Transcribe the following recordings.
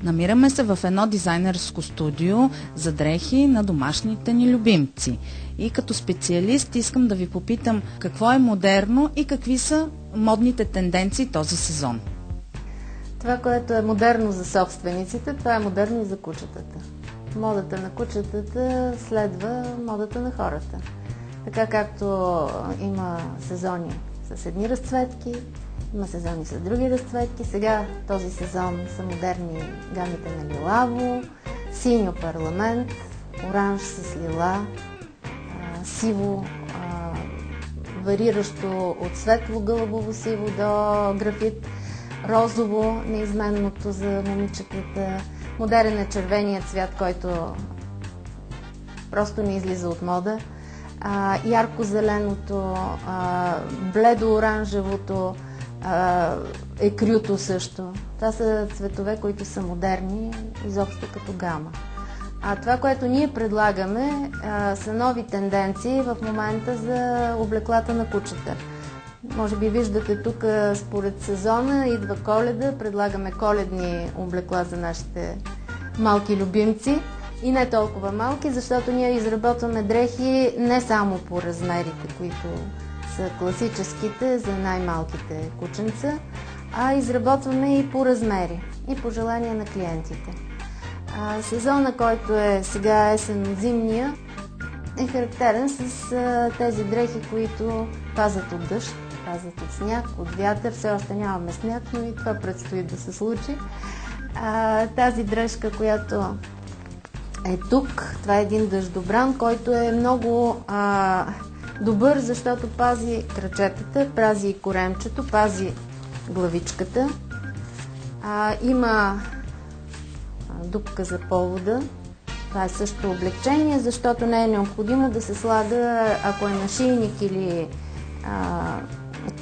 Намираме се в едно дизайнерско студио за дрехи на домашните ни любимци. И като специалист искам да ви попитам какво е модерно и какви са модните тенденции този сезон. Това, което е модерно за собствениците, това е модерно и за кучетата. Модата на кучетата следва модата на хората. Така както има сезони с едни разцветки, има сезони с други разцветки. Сега този сезон са модерни гамите на лилаво, синьо парламент, оранж с лила, сиво, вариращо от светло гълъбово сиво до графит, розово, неизменното за момичетата. Модерен е червеният цвят, който просто не излиза от мода. Ярко-зеленото, бледо-оранжевото, екрюто също. Това са цветове, които са модерни, изобщо като гама. Това, което ние предлагаме, са нови тенденции в момента за облеклата на кучета. Може би виждате тук, според сезона, идва Коледа, предлагаме коледни облекла за нашите малки любимци. И не толкова малки, защото ние изработваме дрехи не само по размерите, които са класическите за най-малките кученца, а изработваме и по размери, и по желание на клиентите. Сезона, който е сега есенно-зимния, е характерен с тези дрехи, които пазят от дъжд, пазят от сняг, от вятър. Все още нямаме сняг, но и това предстои да се случи. Тази дрежка, която е тук, това е един дъждобран, който е много добър, защото пази крачетата, пази и коремчето, пази главичката. Има дупка за повода. Това е също облегчение, защото не е необходимо да се слага, ако е нашийник или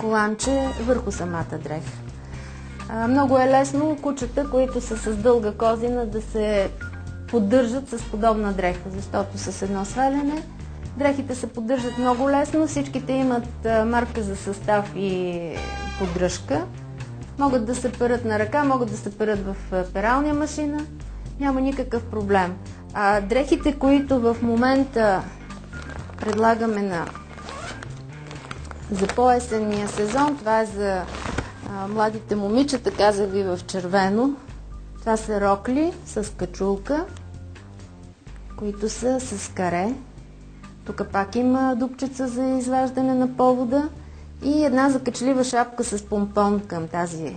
коланче, върху самата дреха. Много е лесно кучета, които са с дълга козина, да се поддържат с подобна дреха, защото с едно сваляне дрехите се поддържат много лесно, всичките имат марка за състав и поддръжка. Могат да се перат на ръка, могат да се перат в пералня машина, няма никакъв проблем. Дрехите, които в момента предлагаме за по-есенния сезон, това е за младите момичета, казах ви, в червено. Това са рокли с качулка, които са с каре. Тук пак има дупчица за изваждане на повода и една закачлива шапка с помпон към тази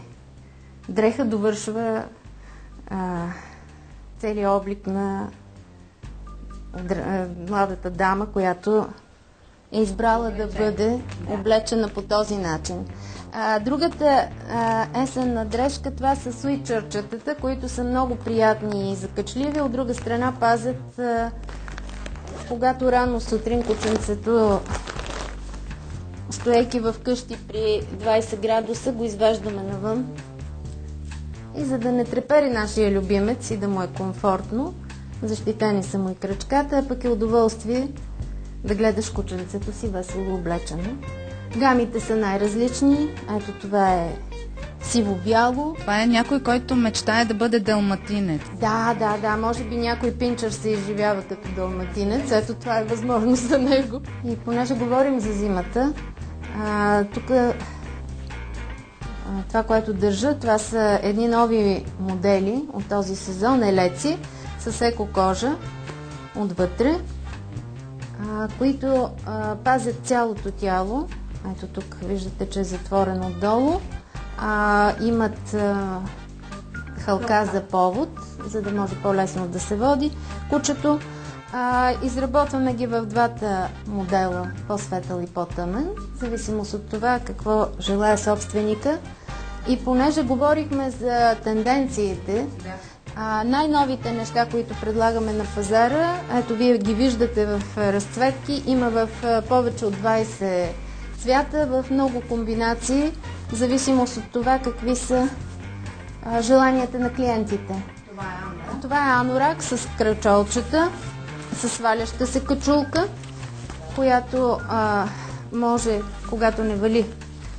дреха довършва целият облик на младата дама, която е избрала да бъде облечена по този начин. Другата есенна дрежка, това са суичърчетата, които са много приятни и закачливи. От друга страна пазят, когато рано сутрин кученцето, стоейки в къщи при 20 градуса, го изваждаме навън. И за да не трепери нашия любимец и да му е комфортно, защитени са му и крачката, а пък е удоволствие да гледаш кученцето си весело облечено. Гамите са най-различни. Ето това е сиво-бяло. Това е някой, който мечтае да бъде далматинец. Да. Може би някой пинчър се изживява като далматинец. Ето това е възможност за него. И понеже говорим за зимата, тук това, което държа, това са едни нови модели от този сезон, елеци, с еко-кожа отвътре, които пазят цялото тяло. Ето тук виждате, че е затворено отдолу. Имат халка за повод, за да може по-лесно да се води кучето. Изработваме ги в двата модела, по-светъл и по-тъмен, в зависимост от това какво желая собственика. И понеже говорихме за тенденциите, най-новите неща, които предлагаме на пазара, ето вие ги виждате в разцветки, има в повече от 20 цвята, в много комбинации, в зависимост от това какви са желанията на клиентите. Това е анорак с крачолчета, с сваляща се качулка, която може, когато не вали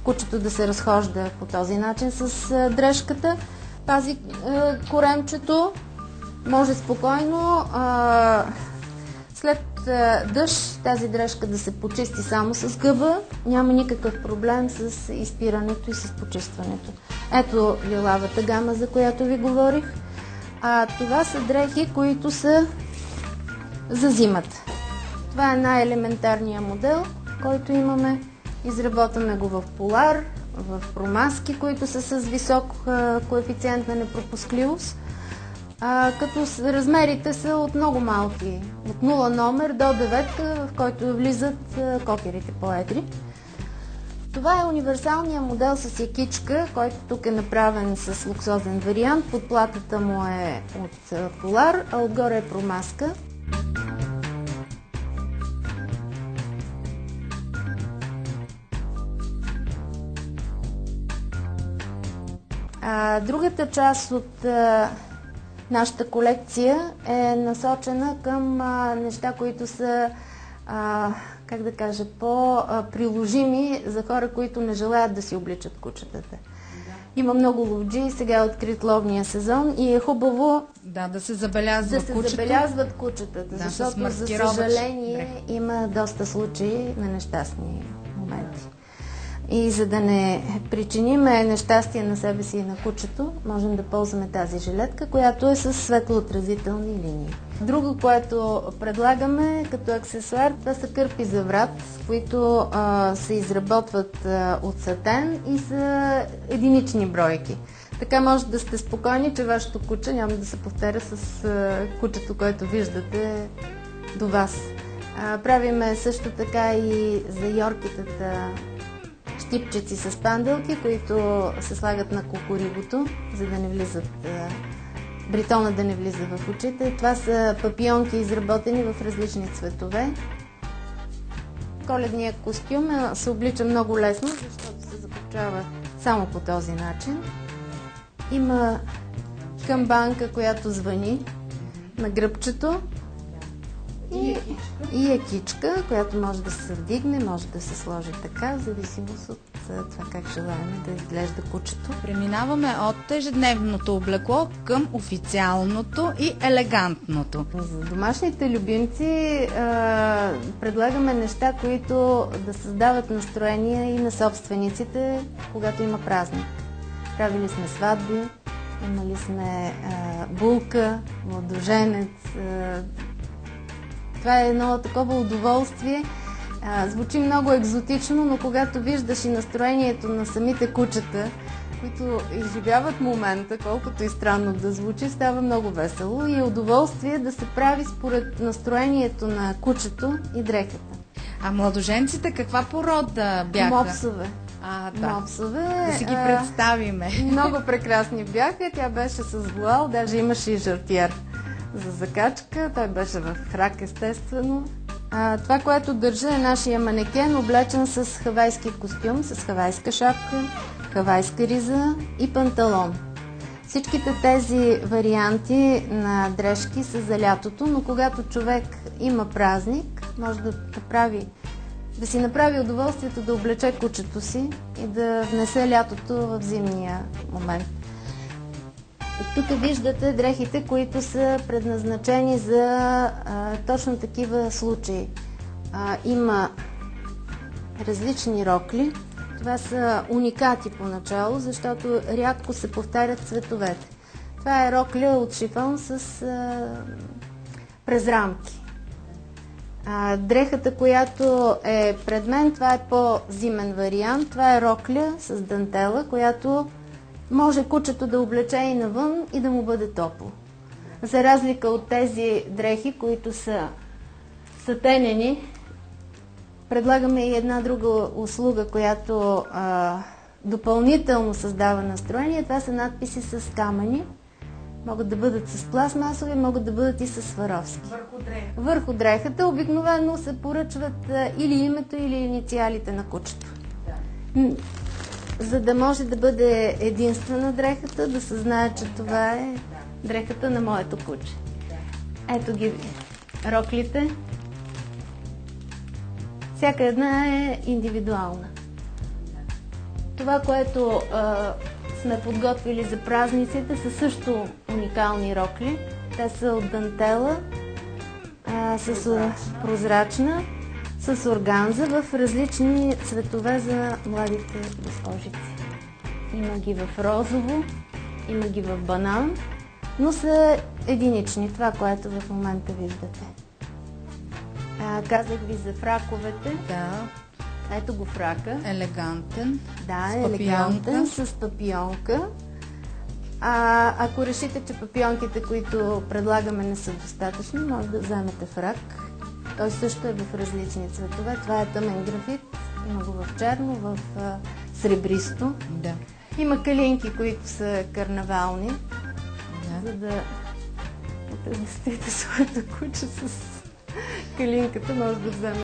кучето, да се разхожда по този начин с дрежката. пази коремчето, може спокойно след дъжд тази дрежка да се почисти само с гъба, няма никакъв проблем с изпирането и с почистването. Ето лилавата гама, за която ви говорих. Това са дрехи, които са за зимата. Това е най-елементарният модел, който имаме. Изработваме го в полар, в промаски, които са с висок коефициент на непропускливост, като размерите са от много малки, от 0 номер до 9, в който влизат кокерите по-едри. Това е универсалният модел с якичка, който тук е направен с луксозен вариант. Подплатата му е от полар, а отгоре е промаска. Другата част от нашата колекция е насочена към неща, които са, как да кажа, по-приложими за хора, които не желаят да си обличат кучетата. Има много ловджии, сега е открит ловния сезон и е хубаво да се забелязват кучетата, защото за съжаление има доста случаи на нещастни моменти. И за да не причиниме нещастие на себе си и на кучето, можем да ползваме тази жилетка, която е с светлоотразителни линии. Друго, което предлагаме като аксесуар, това са кърпи за врат, които се изработват от сатен и са единични бройки. Така може да сте спокойни, че вашето куче няма да се повтаря с кучето, което виждате до вас. Правиме също така и за йоркитата щипчици с панделки, които се слагат на кукуригото, за да не влизат, бритона да не влиза в очите. Това са папионки, изработени в различни цветове. Коледният костюм се облича много лесно, защото се закопчава само по този начин. Има камбанка, която звъни на гръбчето. И якичка, която може да се вдигне, може да се сложи така, в зависимост от това как желаем да изглежда кучето. Преминаваме от ежедневното облекло към официалното и елегантното. За домашните любимци предлагаме неща, които да създават настроение и на собствениците, когато има празник. Правили сме сватби, имали сме булка, младоженец. Това е едно такова удоволствие. Звучи много екзотично, но когато виждаш и настроението на самите кучета, които изживяват момента, колкото и странно да звучи, става много весело и е удоволствие да се прави според настроението на кучето и дрехата. А младоженците каква порода бяха? Мопсове. Да. Мопсове. Да си ги представиме. Много прекрасни бяха. Тя беше с вуал, даже имаше и жартиер за закачка. Той беше в фрак, естествено. Това, което държа, е нашия манекен, облечен с хавайски костюм, с хавайска шапка, хавайска риза и панталон. Всичките тези варианти на дрежки са за лятото, но когато човек има празник, може да си направи удоволствието да облече кучето си и да внесе лятото в зимния момент. Тук виждате дрехите, които са предназначени за точно такива случаи. Има различни рокли. Това са уникати поначало, защото рядко се повтарят цветовете. Това е рокля от шифон с през рамки. Дрехата, която е пред мен, това е по-зимен вариант. Това е рокля с дантела, която може кучето да облече и навън и да му бъде топло. За разлика от тези дрехи, които са сатенени, предлагаме и една друга услуга, която допълнително създава настроение. Това са надписи с камъни. Могат да бъдат с пластмасови, могат да бъдат и с сваровски. Върху дрехата обикновено се поръчват или името, или инициалите на кучето. Да. За да може да бъде единствена дрехата, да се знае, че това е дрехата на моето куче. Ето ги роклите. Всяка една е индивидуална. Това, което сме подготвили за празниците, са също уникални рокли. Те са от дантела, прозрачна, с органза в различни цветове за младите безкожици. Има ги в розово, има ги в банан, но са единични, това, което в момента виждате. Казах ви за фраковете. Да. Ето го фрака. Елегантен. Да, с елегантен, с папионка. Ако решите, че папионките, които предлагаме, не са достатъчни, може да вземете фрак. Той също е в различни цветове. Това е тъмен графит. Има го в черно, в сребристо. Да. Има калинки, които са карнавални. Да. За да отъдестите своето куче с калинката, може да вземе